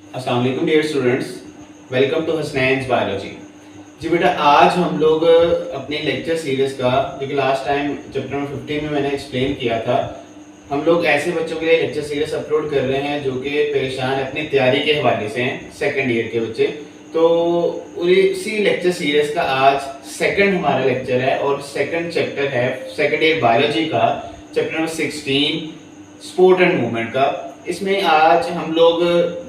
अस्सलाम वालेकुम dear students, welcome to Hasnain's biology. जी बेटा, आज हम लोग अपने लेक्चर सीरीज का जो कि लास्ट टाइम चैप्टर नंबर 15 में मैंने एक्सप्लेन किया था, हम लोग ऐसे बच्चों के लिए लेक्चर सीरीज अपलोड कर रहे हैं जो कि परेशान अपनी तैयारी के हवाले से हैं, सेकेंड ईयर के बच्चे। तो उसी लेक्चर सीरीज का आज सेकंड हमारा लेक्चर है और सेकंड चैप्टर है सेकंड ईयर बायोलॉजी का, chapter number 16 sport and movement का। इसमें आज हम लोग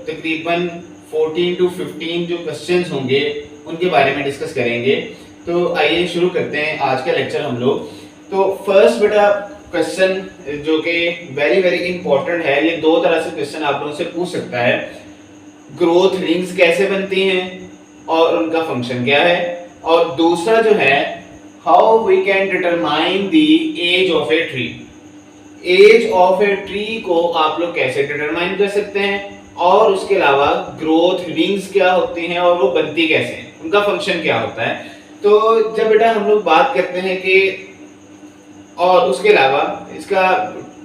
तकरीबन 14 to 15 जो क्वेश्चंस होंगे उनके बारे में डिस्कस करेंगे। तो आइए शुरू करते हैं आज का लेक्चर हम लोग। तो फर्स्ट बेटा क्वेश्चन जो कि वेरी वेरी इंपॉर्टेंट है, ये दो तरह से क्वेश्चन आप लोगों से पूछ सकता है। ग्रोथ रिंग्स कैसे बनती हैं और उनका फंक्शन क्या है, और दूसरा जो है how we can determine the age of a tree. Age of a tree को आप लोग कैसे डिटरमाइन कर सकते हैं, और उसके अलावा ग्रोथ रिंग्स क्या होती हैं और वो बनती कैसे हैं, उनका फंक्शन क्या होता है। तो जब बेटा हम लोग बात करते हैं कि और उसके अलावा इसका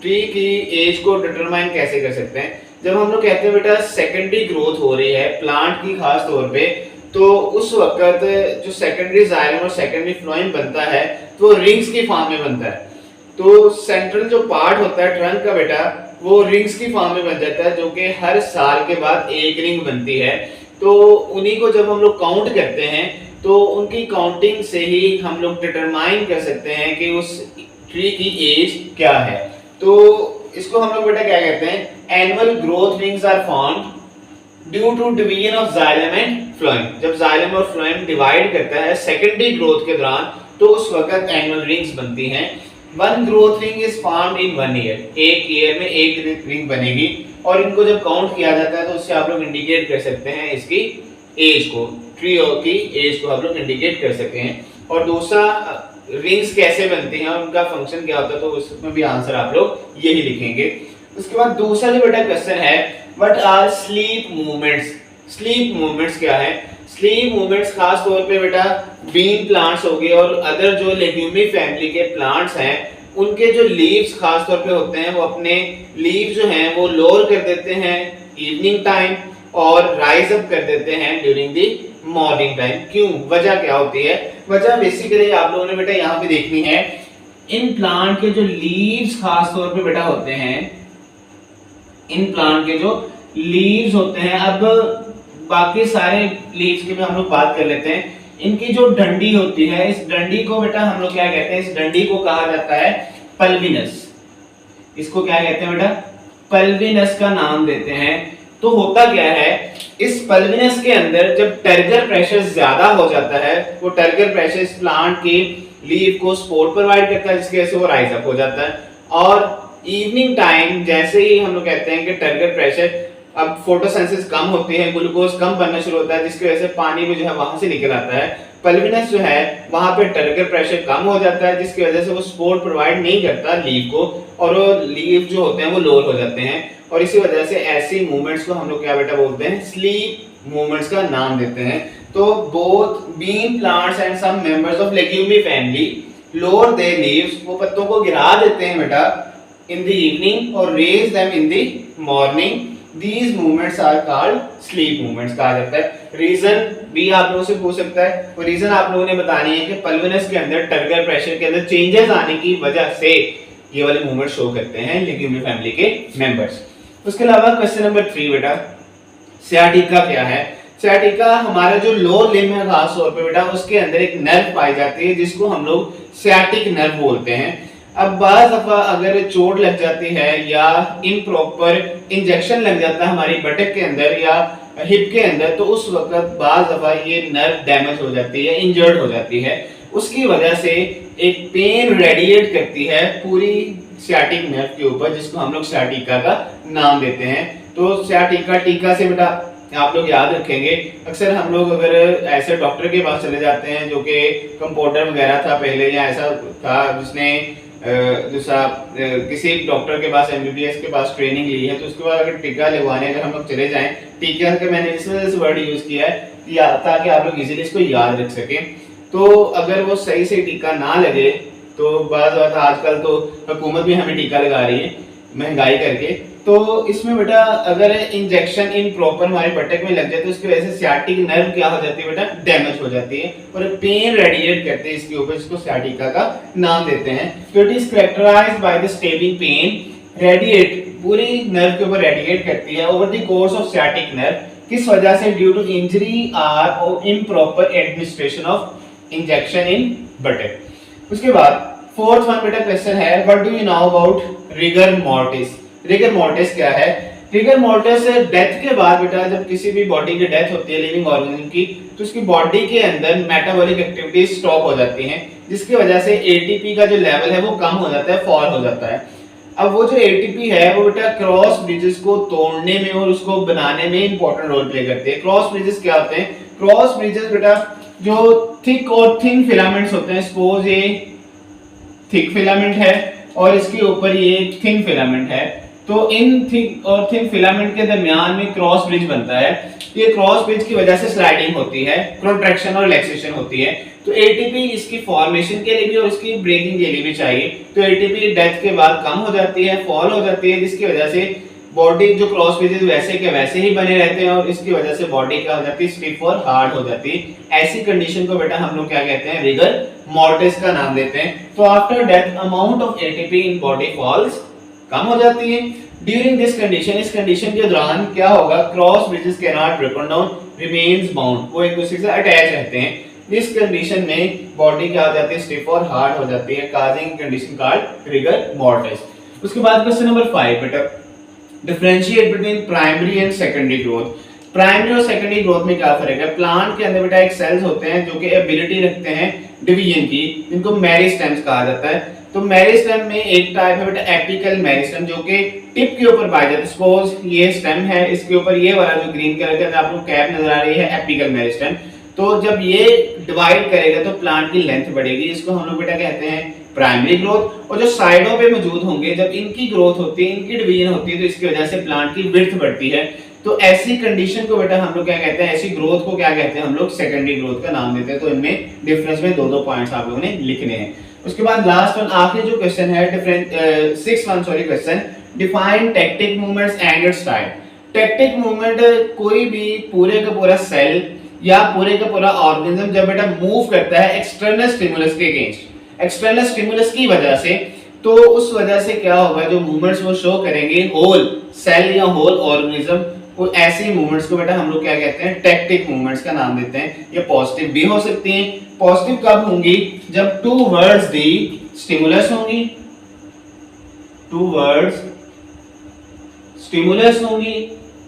ट्री की एज को डिटरमाइन कैसे कर सकते हैं, जब हम लोग कहते हैं बेटा सेकेंडरी ग्रोथ हो रही है प्लांट की खास तौर पे, तो उस वक्त जो सेकेंडरी जाइलम और सेकेंडरी फ्लोएम बनता है तो वो रिंग्स की फॉर्म में बनता है। तो सेंट्रल जो पार्ट होता है ट्रंक का बेटा, वो रिंग्स की फॉर्म में बन जाता है, जो कि हर साल के बाद एक रिंग बनती है। तो उन्हीं को जब हम लोग काउंट करते हैं तो उनकी काउंटिंग से ही हम लोग डिटरमाइन कर सकते हैं कि उस ट्री की एज क्या है। तो इसको हम लोग बेटा क्या कहते हैं, annual growth rings are formed due to division of xylem and phloem. जब जाइलम और फ्लोएम डिवाइड करता है सेकेंडरी ग्रोथ के दौरान, तो उस वक्त एनुअल रिंग्स बनती हैं। One growth ring is formed in 1 year, एक ईयर में एक रिंग बनेगी, और इनको जब काउंट किया जाता है तो उससे आप लोग इंडिकेट कर सकते हैं इसकी एज को, ट्री की एज को आप लोग इंडिकेट कर सकते हैं। और दूसरा रिंग्स कैसे बनती हैं और उनका फंक्शन क्या होता है, तो उसमें भी आंसर आप लोग यही लिखेंगे। उसके बाद दूसरा जो बेटा क्वेश्चन है, what are sleep movements. Sleep movements क्या है? स्लीप मूवमेंट्स खास तौर पे बेटा बीन प्लांट्स हो गए और अदर जो लेग्यूमी फैमिली के प्लांट्स हैं, उनके जो लीव्स खास तौर पे होते हैं वो अपने लीव जो हैं वो लोअर कर देते हैं इवनिंग टाइम और राइज अप कर देते हैं ड्यूरिंग द मॉर्निंग टाइम। क्यों, वजह क्या होती है? वजह बेसिकली आप लोगों ने बेटा यहाँ पे देखनी है। इन प्लांट के जो लीव्स खास तौर पे बेटा होते हैं, इन प्लांट के जो लीव्स होते हैं, अब बाकी सारे लीव्स की भी हम लोग बात कर लेते हैं। इनकी जो डंडी होती है, इस डंडी को बेटा हम लोग क्या कहते हैं? इस डंडी को कहा जाता है पल्विनस। इसको क्या कहते हैं बेटा? पल्विनस का नाम देते हैं। तो होता क्या है, इस पल्विनस के अंदर जब टर्गर प्रेशर ज्यादा हो जाता है, वो टर्गर प्रेशर इस प्लांट की लीव को सपोर्ट प्रोवाइड करता है, जिसकी वजह से वो राइज अप हो जाता है। और इवनिंग टाइम जैसे ही हम लोग कहते हैं कि टर्गर प्रेशर, अब फोटोसिंथेसिस कम होती है, ग्लूकोज कम बनना शुरू होता है, जिसकी वजह से पानी भी जो है वहां से निकल आता है। पल्विनस जो है वहां पे टर्गर प्रेशर कम हो जाता है, जिसकी वजह से वो सपोर्ट प्रोवाइड नहीं करता लीव को, और वो लीव जो होते हैं वो लोअर हो जाते हैं। और इसी वजह से ऐसी मूवमेंट्स को हम लोग क्या बेटा बोलते हैं? स्लीप मूवमेंट्स का नाम देते हैं। तो both bean plants and some members of legume family lower their leaves, वो पत्तों को गिरा देते हैं बेटा इन द इवनिंग और raise them in the morning. These movements are called sleep movements कहा जाता है। रीजन भी आप लोगों से पूछ सकता है, और रीजन आप लोगों ने बतानी है कि पल्विनस के अंदर टर्गर प्रेशर के अंदर चेंजेस आने की वजह से ये वाले मूवमेंट शो करते हैं लेग्यूमी फैमिली के मेंबर्स। उसके अलावा क्वेश्चन नंबर 3 बेटा, सियाटिका क्या है? सियाटिका हमारा जो लोअर लिम्ब है खास तौर पे बेटा, उसके अंदर एक नर्व पाई जाती है जिसको हम लोग सियाटिक नर्व बोलते हैं। अब बाज दफा अगर चोट लग जाती है या इम्प्रॉपर इंजेक्शन लग जाता है हमारी बटक के अंदर या हिप के अंदर, तो उस वक्त बाज दफा ये नर्व डैमेज हो जाती है, इंजर्ड हो जाती है। उसकी वजह से एक पेन रेडिएट करती है पूरी सियाटिक नर्व के ऊपर, जिसको हम लोग सियाटिका का नाम देते हैं। तो सियाटिका टीका से बेटा आप लोग याद रखेंगे, अक्सर हम लोग अगर ऐसे डॉक्टर के पास चले जाते हैं जो कि कंपाउंडर वगैरह था पहले, या ऐसा था जिसने दूसरा किसी डॉक्टर के पास एमबीबीएस के पास ट्रेनिंग ली है, तो उसके बाद अगर टीका लगवाने अगर हम लोग चले जाएं, टीका का मैंने इस वजह से वर्ड यूज किया है ताकि आप लोग इजीली इसको याद रख सकें। तो अगर वो सही से टीका ना लगे, तो बात आजकल तो हुकूमत भी हमें टीका लगा रही है, महंगाई करके। तो इसमें बेटा अगर इंजेक्शन इन प्रॉपर हमारे बटक में लग जाए तो उसकी वजह से सियाटिक नर्व क्या हो जाती है बेटा, डैमेज हो जाती है और पेन रेडिएट करते हैं इसके ऊपर, इसको सियाटिका का नाम देते हैं। तो it is characterized by the stabbing pain radiate, पूरी नर्व के ऊपर रेडिएट करती है over the course of sciatic nerve. किस वजह से? ड्यू टू इंजरी और improper administration of injection in buttock. उसके बाद फोर्थ वन बेटा क्वेश्चन है, what do you know about rigor mortis? Rigor mortis क्या है? रिगर मॉर्टिस डेथ के बाद बेटा, जब किसी भी बॉडी की डेथ होती है लिविंग ऑर्गेनिज्म की, तो उसकी बॉडी के अंदर मेटाबॉलिक एक्टिविटीज स्टॉप हो जाती हैं, जिसकी वजह से एटीपी का जो लेवल है वो कम हो जाता है, फॉल हो जाता है। अब वो जो एटीपी है वो बेटा क्रॉस ब्रिजेस को तोड़ने में और उसको बनाने में इंपॉर्टेंट रोल प्ले करते हैं। क्रॉस ब्रिजेस क्या होते हैं? क्रॉस ब्रिजेस बेटा जो थिक और थिन फिलामेंट्स होते हैं, सपोज ये थिक फिलामेंट है और इसके ऊपर ये थिन फिलामेंट है, तो इन थिक और थिन फिलामेंट के दरमियान में क्रॉस ब्रिज बनता है। ये क्रॉस ब्रिज की वजह से स्लाइडिंग होती है, कॉन्ट्रैक्शन और रिलैक्सेशन होती है। तो एटीपी इसकी फॉर्मेशन के लिए भी और इसकी ब्रेकिंग के लिए भी चाहिए। तो एटीपी डेथ के बाद कम हो जाती है, फॉल हो जाती है, जिसकी वजह से बॉडी जो क्रॉस ब्रिजेस वैसे के वैसे ही बने रहते हैं और इसकी वजह से बॉडी क्या हो जाती है, स्टिफ और हार्ड हो जाती है। ऐसी कंडीशन को बेटा हम लोग क्या कहते हैं, रिगर मॉर्टिस का नाम देते हैं। तो after death amount of ATP in body falls, कम हो जाती है। ड्यूरिंग दिस कंडीशन, इस कंडीशन के दौरान क्या होगा, cross bridges can not broken down, remains bound, वो एक दूसरे से अटैच रहते हैं। इस कंडीशन में बॉडी क्या हो जाती है, स्टिफ और हार्ड हो जाती है, causing condition called rigor mortis. उसके बाद क्वेश्चन नंबर 5 बेटा, differentiate between primary and secondary growth. Primary और सेकेंडरी ग्रोथ में क्या फर्क है? प्लांट के अंदर बेटा एक सेल्स होते हैं जो कि एबिलिटी रखते हैं डिवीजन की, जिनको मेरिस्टेम्स कहा जाता है। तो मेरिस्टेम में एक टाइप है बेटा एपिकल मेरिस्टेम, जो कि टिप के ऊपर पाया जाता है। सपोज ये स्टेम है, इसके ऊपर ये वाला जो ग्रीन कलर का आपको कैप नजर आ रही है, एपिकल मेरिस्टेम। तो जब ये डिवाइड करेगा तो प्लांट की लेंथ बढ़ेगी, इसको हम लोग बेटा कहते हैं प्राइमरी ग्रोथ। और जो साइडों पे मौजूद होंगे, जब इनकी ग्रोथ होती है, इनकी डिवीजन होती है, तो इसकी वजह से प्लांट की विड्थ बढ़ती है। तो ऐसी कंडीशन को बेटा हम लोग क्या कहते हैं, ऐसी ग्रोथ को क्या कहते हैं हम लोग, सेकेंडरी ग्रोथ का नाम देते हैं। तो इनमें डिफरेंस में दो पॉइंट्स आप लोगों ने लिखने हैं। उसके बाद लास्ट वन, आखिरी जो क्वेश्चन है, different six one sorry question, define tactic movements and it's type. Tactic movement कोई भी पूरे का पूरा सेल या पूरे का पूरा ऑर्गेनिज्म जब बेटा मूव करता है एक्सटर्नल स्टिमुलस के अगेंस्ट, एक्सटर्नल स्टिमुलस की वजह से, तो उस वजह से क्या होगा, जो मूवमेंट्स वो शो करेंगे होल सेल या होल ऑर्गेनिज्म, वो ऐसी मूवमेंट्स को बेटा हम लोग क्या कहते हैं, टैक्टिक मूवमेंट्स का नाम देते हैं। ये पॉजिटिव भी हो सकती हैं। पॉजिटिव कब होंगी? जब टू वर्ड्स दी स्टिमुलस होंगी, टू वर्ड्स स्टिमुलस होंगी,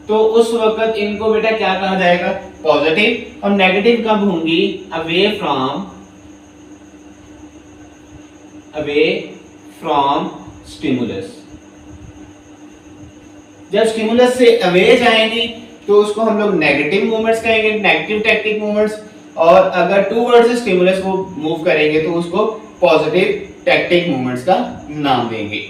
तो उस वक्त इनको बेटा क्या कहा जाएगा, पॉजिटिव। और नेगेटिव कब होंगी? Away from stimulus. जब स्टिमुलस से अवे जाएंगी तो उसको हम लोग नेगेटिव मूवमेंट्स कहेंगे, नेगेटिव टैक्टिक मूवमेंट्स। और अगर टू वर्ड से स्टिमुलस वो मूव करेंगे तो उसको पॉजिटिव टैक्टिक मूवमेंट्स का नाम देंगे।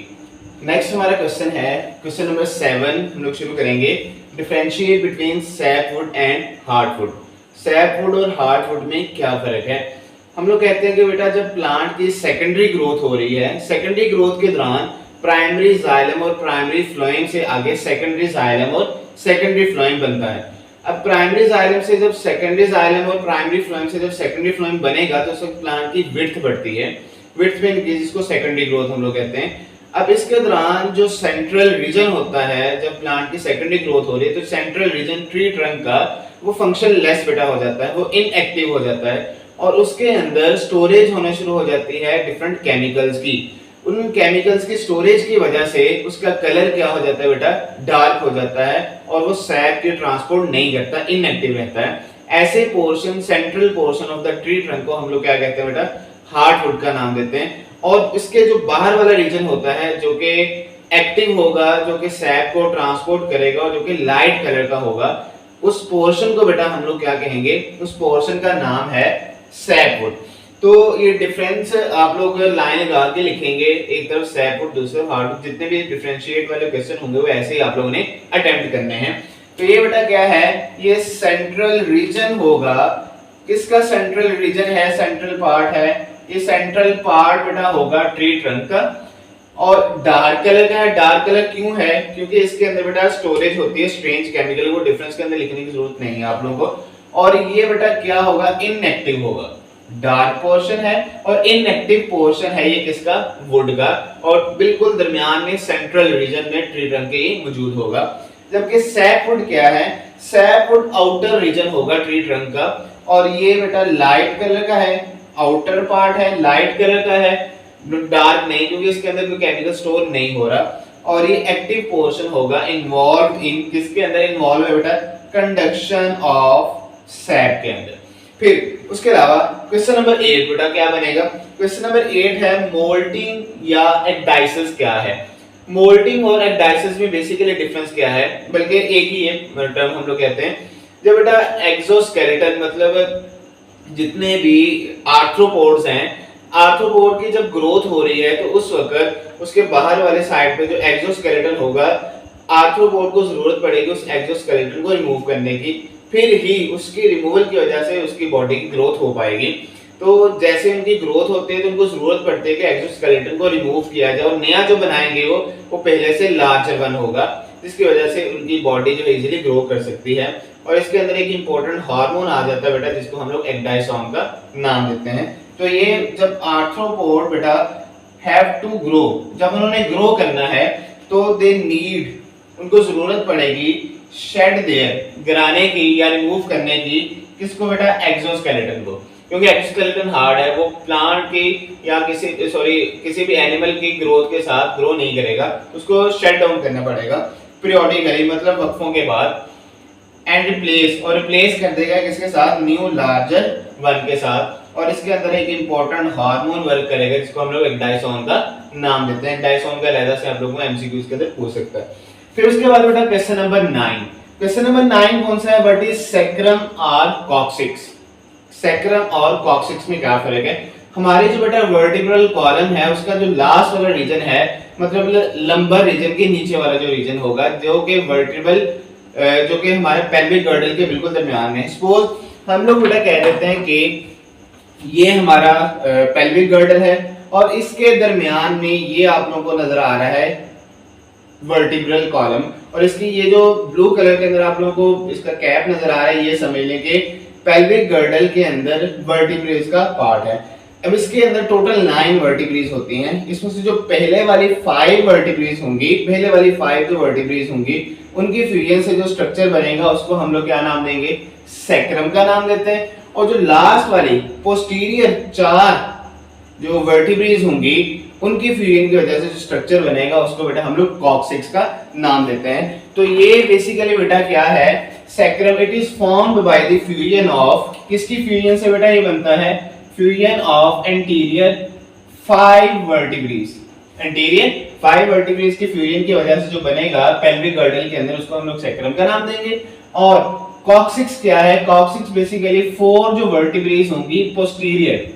नेक्स्ट हमारा क्वेश्चन है, क्वेश्चन नंबर 7 हम लोग शुरू करेंगे, differentiate between sapwood and hardwood. Sapwood और हार्डवुड में क्या फर्क है? हम लोग कहते हैं कि बेटा जब प्लांट की सेकेंडरी ग्रोथ हो रही है, सेकेंडरी ग्रोथ के दौरान प्राइमरी जाइलम और प्राइमरी फ्लोएम से आगे सेकेंडरी जाइलम और सेकेंडरी फ्लोएम बनता है। अब प्राइमरी जाइलम से जब सेकेंडरी जाइलम और प्राइमरी फ्लोएम से जब सेकेंडरी फ्लोएम बनेगा तो उस वक्त प्लांट की विड्थ बढ़ती है, विड्थ में इंक्रीज, जिसको सेकेंडरी ग्रोथ हम लोग कहते हैं। अब इसके दौरान जो सेंट्रल रीजन होता है, जब प्लांट की सेकेंडरी ग्रोथ हो रही है तो सेंट्रल रीजन ट्री ट्रंक का वो फंक्शन लेस बेटा हो जाता है, वो इनएक्टिव हो जाता है और उसके अंदर स्टोरेज होना शुरू हो जाती है डिफरेंट केमिकल्स की। उन केमिकल्स की स्टोरेज की वजह से उसका कलर क्या हो जाता है बेटा, डार्क हो जाता है और वो सैप की ट्रांसपोर्ट नहीं करता, इनएक्टिव रहता है। ऐसे portion, central portion of the tree trunk को हम लोग क्या कहते हैं बेटा, हार्डवुड का नाम देते हैं। और इसके जो बाहर वाला रीजन होता है जो कि एक्टिव होगा, जो कि सैप को ट्रांसपोर्ट करेगा और जो कि लाइट कलर का होगा, उस पोर्शन को बेटा हम लोग क्या कहेंगे, उस पोर्शन का नाम है सैपवुड। तो ये डिफरेंस आप लोग लाइन लगा के लिखेंगे, एक तरफ सैपवुड दूसरी तरफ हार्डवुड। जितने भी डिफरेंशिएट वाले क्वेश्चन होंगे वो ऐसे ही आप लोगों ने अटेम्प्ट करने हैं। तो ये बेटा क्या है, ये सेंट्रल रीजन होगा। किसका सेंट्रल रीजन है, सेंट्रल पार्ट है, ये सेंट्रल पार्ट बेटा होगा ट्री ट्रंक का। और डार्क कलर का है, डार्क कलर क्यों है? क्योंकि इसके अंदर बेटा स्टोरेज होती है स्ट्रेंज केमिकल, वो डिफरेंस के अंदर लिखने की जरूरत नहीं है आप लोगों को। और ये बेटा क्या होगा? इनएक्टिव होगा। डार्क पोर्शन है और इनएक्टिव पोर्शन है ये किसका? वुड का। और बिल्कुल दरमियान में सेंट्रल रीजन में ट्री ट्रंक के ही मौजूद होगा। जबकि सैपवुड क्या है? सैपवुड आउटर रीजन होगा ट्री ट्रंक का, और ये बेटा लाइट कलर का है, आउटर पार्ट है, लाइट कलर का है, डार्क नहीं, क्योंकि इसके अंदर कोई केमिकल स्टोर नहीं हो रहा। और ये एक्टिव पोर्शन होगा, इन्वॉल्व इन किसके अंदर? इन्वॉल्व है बेटा कंडक्शन ऑफ सैप के अंदर। फिर उसके अलावा क्वेश्चन नंबर 8 बेटा क्या बनेगा? क्वेश्चन नंबर 8 है मोल्टिंग या एक्डाइसिस क्या है? मोल्टिंग और एक्डाइसिस में बेसिकली डिफरेंस क्या है? बल्कि एक ही है टर्म हम लोग कहते हैं। जब बेटा एक्सोस्केलेटन मतलब जितने भी आर्थ्रोपोड्स हैं, आर्थ्रोपोड की जब ग्रोथ हो रही है तो उस वक्त उसके बाहर वाले साइड पे जो एक्सोस्केलेटन होगा, आर्थ्रोपोड को जरूरत पड़ेगी उस एक्सोस्केलेटन को रिमूव करने की, फिर ही उसकी रिमूवल की वजह से उसकी बॉडी की ग्रोथ हो पाएगी। तो जैसे उनकी ग्रोथ होती है तो उनको जरूरत पड़ती है कि एक्सोस्केलेटन को रिमूव किया जाए और नया जो बनाएंगे वो पहले से लार्जर वन होगा, जिसकी वजह से उनकी बॉडी जो है इजीली ग्रो कर सकती है। और इसके अंदर एक इंपॉर्टेंट हार्मोन आ जाता है बेटा, जिसको हम लोग एक्डाइसोम का नाम देते हैं। तो ये जब आर्थ्रोपोड बेटा हैव टू ग्रो, जब उन्होंने ग्रो करना है तो दे नीड, उनको जरूरत पड़ेगी शेड देयर, गिराने की या रिमूव करने की, किसको बेटा? एक्सोस्केलेटन को। क्योंकि एक्सोस्केलेटन हार्ड है, वो प्लांट की या किसी भी एनिमल की ग्रोथ के साथ ग्रो नहीं करेगा, उसको शट डाउन करना पड़ेगा पीरियोडिकली, मतलब वक्फों के बाद। एंड रिप्लेस, और रिप्लेस कर देगा किसके साथ? न्यू लार्जर वन के साथ। और इसके अंदर एक इंपॉर्टेंट हार्मोन वर्क करेगा जिसको हम लोग एक्डाइसोम का नाम देते हैं। एक्डाइसोम का अलग से आप लोगों को एमसीक्यू के अंदर पूछ सकता है। फिर उसके बाद बेटा क्वेश्चन नंबर 9। क्वेश्चन नंबर 9 कौन सा है? व्हाट इज सैक्रम और कॉक्सिक्स? सैक्रम और कॉक्सिक्स में क्या फर्क है? हमारे जो बेटा वर्टिब्रल कॉलम है उसका जो लास्ट वाला रीजन है, मतलब लंबर रीजन के नीचे वाला जो रीजन होगा, जो कि वर्टिब्रल जो कि हमारे पेल्विक गर्डल के बिल्कुल दरमियान में। सपोज हम लोग बेटा कह देते हैं कि ये हमारा पेल्विक गर्डल है और इसके दरमियान में ये आप लोगों को नजर आ रहा है वर्टिब्रल कॉलम, और इसकी ये जो ब्लू कलर के अंदर आप लोगों को इसका कैप नजर आ रहा है, ये समझ लें कि पेल्विक गर्डल के अंदर वर्टिब्रेज का पार्ट है। अब इसके अंदर टोटल 9 वर्टिब्रेज होती हैं। इसमें से जो पहले वाली 5 वर्टिब्रेज होंगी, पहले वाली 5 जो वर्टिब्रेज होंगी, उनकी फ्यूजन से जो स्ट्रक्चर बनेगा उसको हम लोग क्या नाम देंगे? सैक्रम का नाम देते हैं। और जो लास्ट वाली पोस्टीरियर 4 जो वर्टिब्रेज होंगी, उनकी फ्यूजन की वजह से जो स्ट्रक्चर बनेगा उसको बेटा हम लोग कॉक्सिक्स का नाम देते हैं। तो ये बेसिकली बेटा क्या है? Sacrum. It is formed by the fusion of, किसकी फ्यूजन से बेटा ये बनता है? Fusion of anterior 5 vertebrae. Anterior 5 vertebrae की फ्यूजन की वजह से जो बनेगा पेल्विक गर्डल के अंदर, उसको हम लोग सैक्रम का नाम देंगे। और कॉक्सिक्स क्या है? कॉक्सिक्स बेसिकली 4 जो वर्टिब्रेज होंगी पोस्टीरियर,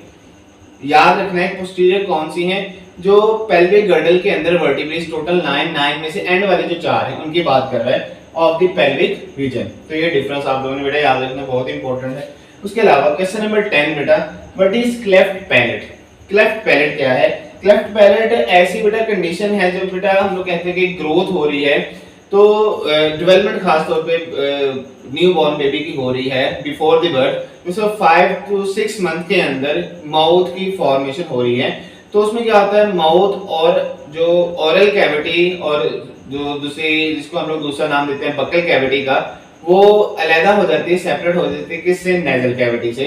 याद रखना है पोस्टीरियर कौन सी हैं? जो पेल्विक गर्डल के अंदर वर्टिब्रेज टोटल 9 में से एंड वाले जो 4 हैं उनकी बात कर रहा है, ऑफ द पेल्विक रीजन। तो ये डिफरेंस आप लोगों ने बेटा याद रखना, बहुत इंपॉर्टेंट है। उसके अलावा क्वेश्चन नंबर 10 बेटा, what is cleft palate? Cleft palate क्या है? क्लेफ्ट पैलेट ऐसी बेटा कंडीशन है जब बेटा हम लोग कहते हैं कि ग्रोथ हो रही है, तो डेवलपमेंट खास तौर पे न्यू बॉर्न बेबी की हो रही है बिफोर द बर्थ, उसको 5 to 6 मंथ के अंदर माउथ की फॉर्मेशन हो रही है। तो उसमें क्या होता है? माउथ और जो ओरल कैविटी और जो दूसरी जिसको हम लोग दूसरा नाम देते हैं बकल कैविटी का, वो अलग हो जाती है, सेपरेट हो जाती है। किससे? नेजल कैविटी से।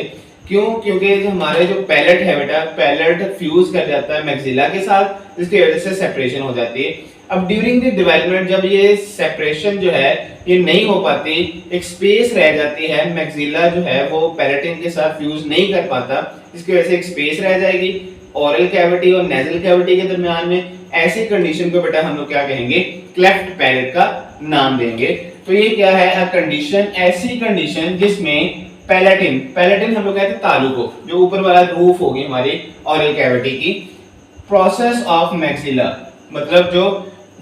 क्यों? क्योंकि जो हमारे जो पैलेट है बेटा, पैलेट फ्यूज कर जाता है मैक्सिला के साथ, जिसकी वजह से सेपरेशन हो जाती है। अब ड्यूरिंग द डेवलपमेंट जब ये सेपरेशन जो है ये नहीं हो पाती, एक स्पेस रह जाती है, मैक्सिला जो है वो पैलेटिन के साथ फ्यूज नहीं कर पाता, इसकी वजह से एक स्पेस रह जाएगी ओरल कैविटी और नेजल कैविटी के दरमियान में। ऐसी कंडीशन को बेटा हम लोग क्या कहेंगे? क्लेफ्ट पैलेट का नाम देंगे। तो ये क्या है? अ कंडीशन, ऐसी कंडीशन जिसमें पैलेटिन, पैलेटिन हम लोग कहते हैं तालू को, जो ऊपर वाला रूफ होगी हमारी ओरल कैविटी की, प्रोसेस ऑफ मैक्सिला, मतलब जो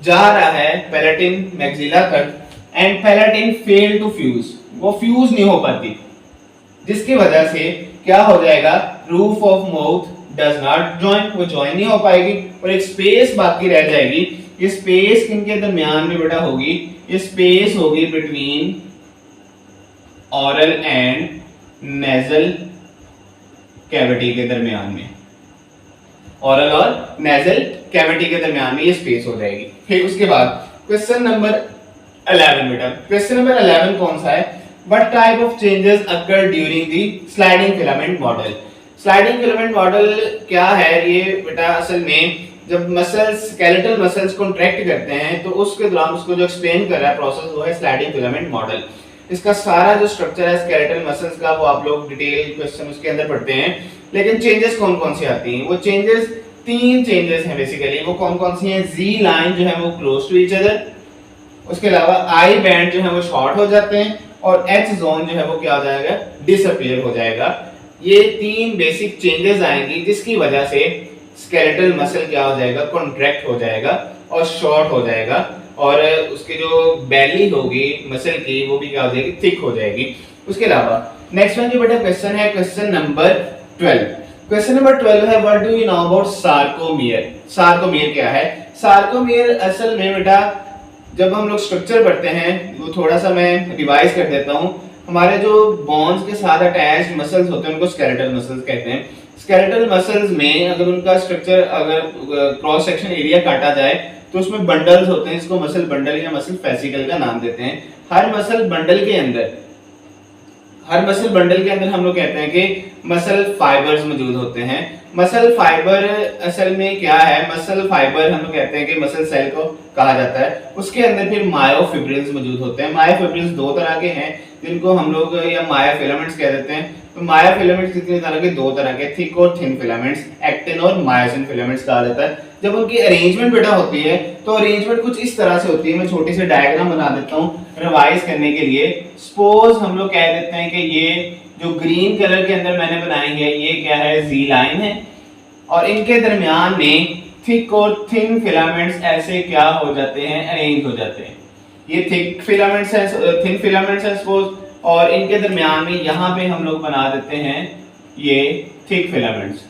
जा रहा है पैलेटिन मैक्सिला तक, and palatine fail to fuse, वो फ्यूज नहीं हो पाती, जिसकी वजह से क्या हो जाएगा? Roof of mouth does not join, वो ज्वाइन नहीं हो पाएगी और एक स्पेस बाकी रह जाएगी। ये स्पेस किनके दरमियान में बेटा होगी, ये स्पेस होगी between oral and nasal cavity के दरमियान में, ऑरल और नेजल कैविटी के दरमियान में ये स्पेस हो जाएगी। फिर उसके बाद क्वेश्चन नंबर 11 बेटा, क्वेश्चन नंबर 11 कौन सा है, what type of changes occur during the sliding filament model. Sliding filament model क्या है, ये बेटा असल में जब मसल्स स्केलेटल मसल्स कॉन्ट्रैक्ट करते हैं तो उसके दौरान उसको जो एक्सप्लेन कर रहा है प्रोसेस वो है स्लाइडिंग फिलामेंट मॉडल। इसका सारा जो स्ट्रक्चर है स्केलेटल मसल्स का वो आप लोग डिटेल क्वेश्चन उसके अंदर पढ़ते हैं, लेकिन चेंजेस कौन कौन सी आती हैं, वो चेंजेस 3 चेंजेस हैं बेसिकली। वो कौन कौन सी हैं, जी लाइन जो है वो क्लोज टू ईच अदर, उसके अलावा आई बैंड जो है वो शॉर्ट हो जाते हैं और एच जोन जो है वो क्या हो जाएगा, डिसअपीयर हो जाएगा। ये 3 बेसिक चेंजेस आएंगी जिसकी वजह से स्केलेटल मसल क्या हो जाएगा, कॉन्ट्रैक्ट हो जाएगा और शॉर्ट हो जाएगा और उसकी जो बेली होगी मसल की वो भी क्या हो जाएगी, थिक हो जाएगी। उसके अलावा नेक्स्ट वन जो बेटा क्वेश्चन है क्वेश्चन नंबर 12। क्वेश्चन नंबर 12 है what do you know about sarcomere. Sarcomere क्या है, सार्कोमियर असल में बेटा जब हम लोग स्ट्रक्चर पढ़ते हैं वो थोड़ा सा मैं रिवाइज कर देता हूँ। हमारे जो बोन्स के साथ अटैच्ड मसल्स होते हैं उनको स्केलेटल मसल्स कहते हैं। स्केलेटल मसल्स में अगर उनका स्ट्रक्चर अगर क्रॉस सेक्शन एरिया काटा जाए तो उसमें बंडल्स होते हैं, इसको मसल बंडल या मसल फेसिकल का नाम देते हैं। हर मसल बंडल के अंदर हम लोग कहते हैं कि मसल फाइबर्स मौजूद होते हैं। मसल फाइबर असल में क्या है, मसल फाइबर हम लोग कहते हैं कि मसल सेल को कहा जाता है। उसके अंदर फिर मायोफिब्रिल्स मौजूद होते हैं। मायोफिब्रिल्स 2 तरह के हैं जिनको हम लोग या मायोफिलामेंट्स कह देते हैं। तो मायोफिलामेंट्स कितने तरह के, 2 तरह के, थिक और थिन फिलामेंट्स, एक्टिन और मायोसिन फिलामेंट्स कहा जाता है। जब उनकी अरेंजमेंट बेटा होती है तो अरेंजमेंट कुछ इस तरह से होती है। मैं छोटी सी डायग्राम बना देता हूँ रिवाइज करने के लिए। सपोज हम लोग कह देते हैं कि ये जो ग्रीन कलर के अंदर मैंने बनाई है ये क्या है, जी लाइन है और इनके दरमियान में थिक और थिन फिलामेंट्स ऐसे क्या हो जाते हैं, अरेंज हो जाते हैं। ये थिक फिलामेंट्स है, थिन फिलामेंट्स है सपोज, और इनके दरमियान में यहाँ पे हम लोग बना देते हैं ये थिक फिलामेंट्स,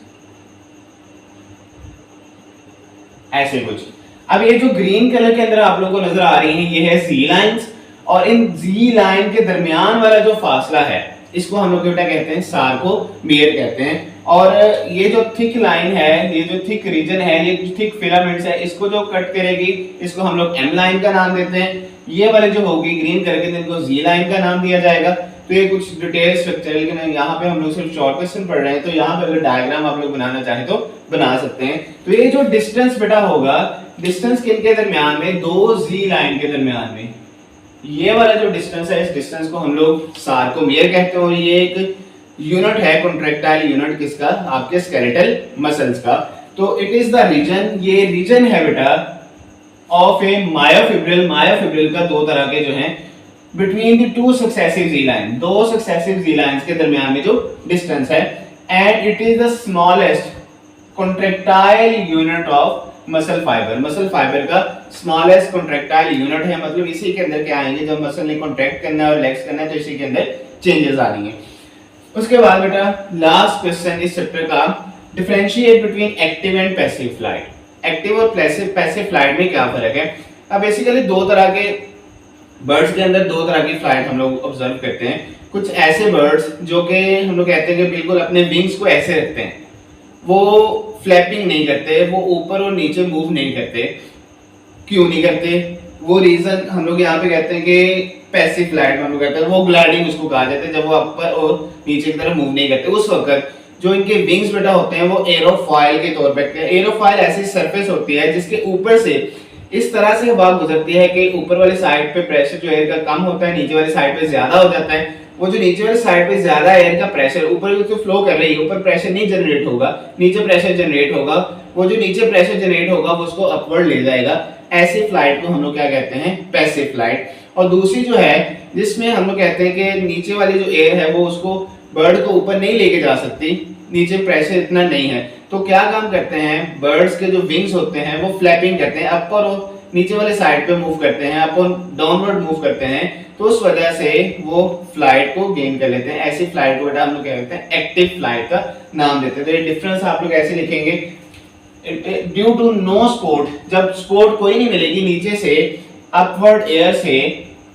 ऐसे कुछ। अब ये जो ग्रीन कलर के अंदर आप लोगों को नजर आ रही है ये है जी लाइंस, और इन जी लाइन के दरमियान वाला जो फासला है इसको हम लोग बेटा कहते हैं सार्कोमियर कहते हैं। और ये जो थिक लाइन है, ये जो थिक रीजन है, ये जो थिक फिलामेंट्स है, इसको जो कट करेगी इसको हम लोग एम लाइन का नाम देते हैं। ये वाले जो होगी ग्रीन कलर के इनको जी लाइन का नाम दिया जाएगा। तो ये कुछ डिटेल स्ट्रक्चर, लेकिन यहाँ पे हम लोग सिर्फ शॉर्ट क्वेश्चन पढ़ रहे हैं तो यहाँ पे अगर डायग्राम आप लोग बनाना चाहें तो बना सकते हैं। तो ये जो डिस्टेंस बेटा होगा, डिस्टेंस किनके दरमियान में, 2 जी लाइन के दरमियान में, ये वाला जो डिस्टेंस है इस डिस्टेंस को हम लोग सार्कोमियर कहते हैं। और ये एक यूनिट है, कॉन्ट्रैक्टाइल यूनिट किसका, आपके स्केलेटल मसल्स का। तो इट इज द रीजन, ये रीजन है बेटा ऑफ ए मायोफिब्रिल। मायोफिब्रिल का 2 तरह के जो हैं between the 2 successive G line, 2 successive G lines के दरमियान में जो डिस्टेंस है, and it is the smallest contractile unit of muscle fibre. Muscle fibre का स्मॉलेस्ट कॉन्ट्रैक्टाइल यूनिट है, मतलब इसी के अंदर क्या आएंगे, जब मसल ने कॉन्ट्रैक्ट करना है और लेग्स करना है तो इसी के अंदर चेंजेस आ रही हैं। उसके बाद बेटा लास्ट क्वेश्चन इस चैप्टर का, differentiate between active and passive flight. Active और पैसिव फ्लाइट में क्या फर्क है। अब बेसिकली 2 तरह के बर्ड्स के अंदर 2 तरह की फ्लाइट हम लोग ऑब्जर्व करते हैं। कुछ ऐसे बर्ड्स जो कि हम लोग कहते हैं कि बिल्कुल अपने विंग्स को ऐसे रखते हैं, वो फ्लैपिंग नहीं करते, वो ऊपर और नीचे मूव नहीं करते। क्यों नहीं करते, वो रीजन हम लोग यहाँ पे कहते हैं कि पैसिव फ्लाइट में हम लोग कहते हैं, वो ग्लाइडिंग उसको कहा जाता है, जब वो ऊपर और नीचे की तरफ मूव नहीं करते। उस वक्त जो इनके विंग्स बेटा होते हैं वो एरोफॉइल के तौर पर, एरोफॉइल ऐसी सरफेस होती है जिसके ऊपर से इस तरह से हवा गुजरती है कि ऊपर वाले साइड पे प्रेशर जो एयर का कम होता है, नीचे वाले साइड पे ज्यादा हो जाता है। वो जो नीचे वाले साइड पे ज्यादा एयर का प्रेशर, ऊपर जो फ्लो कर रही है ऊपर प्रेशर नहीं जनरेट होगा, नीचे प्रेशर जनरेट होगा। वो जो नीचे प्रेशर जनरेट होगा वो उसको अपवर्ड ले जाएगा। ऐसी फ्लाइट को हम लोग क्या कहते हैं, पैसिव फ्लाइट। और दूसरी जो है जिसमें हम लोग कहते हैं कि नीचे वाली जो एयर है वो उसको बर्ड को ऊपर नहीं लेके जा सकती, नीचे प्रेशर इतना नहीं है, तो क्या काम करते हैं, बर्ड्स के जो विंग्स होते हैं वो फ्लैपिंग करते हैं, अपर और नीचे वाले साइड पे मूव करते हैं, अप और डाउनवर्ड मूव करते हैं। तो उस वजह से वो फ्लाइट को गेन कर लेते हैं। ऐसी फ्लाइट को बेटा हम लोग क्या कहते हैं, एक्टिव फ्लाइट का नाम देते हैं। तो ये डिफरेंस आप लोग ऐसे लिखेंगे, ड्यू टू नो सपोर्ट, जब सपोर्ट कोई नहीं मिलेगी नीचे से अपवर्ड एयर से,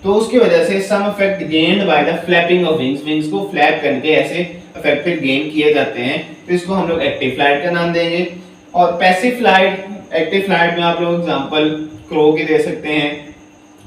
तो उसकी वजह से some effect gained by the flapping of wings, wings को फ्लैप करके ऐसे इफेक्ट फिर गेन किए जाते हैं, तो इसको हम लोग एक्टिव फ्लाइट का नाम देंगे। और पैसिव फ्लाइट, एक्टिव फ्लाइट में आप लोग एग्जांपल क्रो की दे सकते हैं,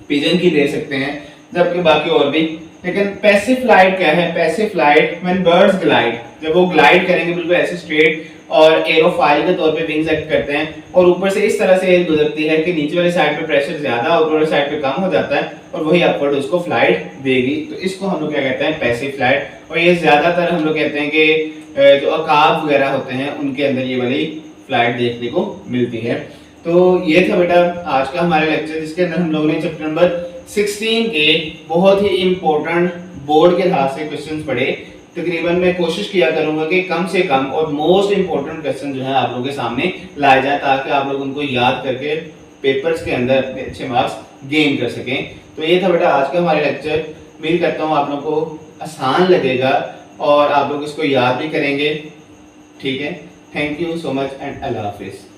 पिजन की दे सकते हैं, जबकि बाकी और भी। लेकिन पैसिव फ्लाइट क्या है? Passive flight when birds glide, जब वो ग्लाइड करेंगे बिल्कुल ऐसे स्ट्रेट और एरोफाइल के तौर पे विंग्स एक्ट करते हैं और ऊपर से इस तरह से एयर गुजरती है कि नीचे वाली साइड पे प्रेशर ज्यादा और ऊपर वाली साइड पे कम हो जाता है और वही अपवर्ड उसको फ्लाइट देगी, तो इसको हम लोग क्या कहते हैं? Passive flight. और ये ज्यादातर हम लोग कहते हैं कि जो अकाब वगैरह होते हैं उनके अंदर ये वाली फ्लाइट देखने को मिलती है। तो ये था बेटा आज का हमारा लेक्चर, जिसके अंदर हम लोगों ने चैप्टर नंबर 16 के बहुत ही इंपॉर्टेंट बोर्ड के लिहाज से क्वेश्चंस पढ़े। तकरीबन मैं कोशिश किया करूंगा कि कम से कम और मोस्ट इंपॉर्टेंट क्वेश्चन जो है आप लोगों के सामने लाए जाए, ताकि आप लोग उनको याद करके पेपर्स के अंदर अपने अच्छे मार्क्स गेन कर सकें। तो ये था बेटा आज का हमारा लेक्चर। उम्मीद करता हूँ आप लोगों को आसान लगेगा और आप लोग इसको याद भी करेंगे। ठीक है, thank you so much and अल्लाह हाफिज़।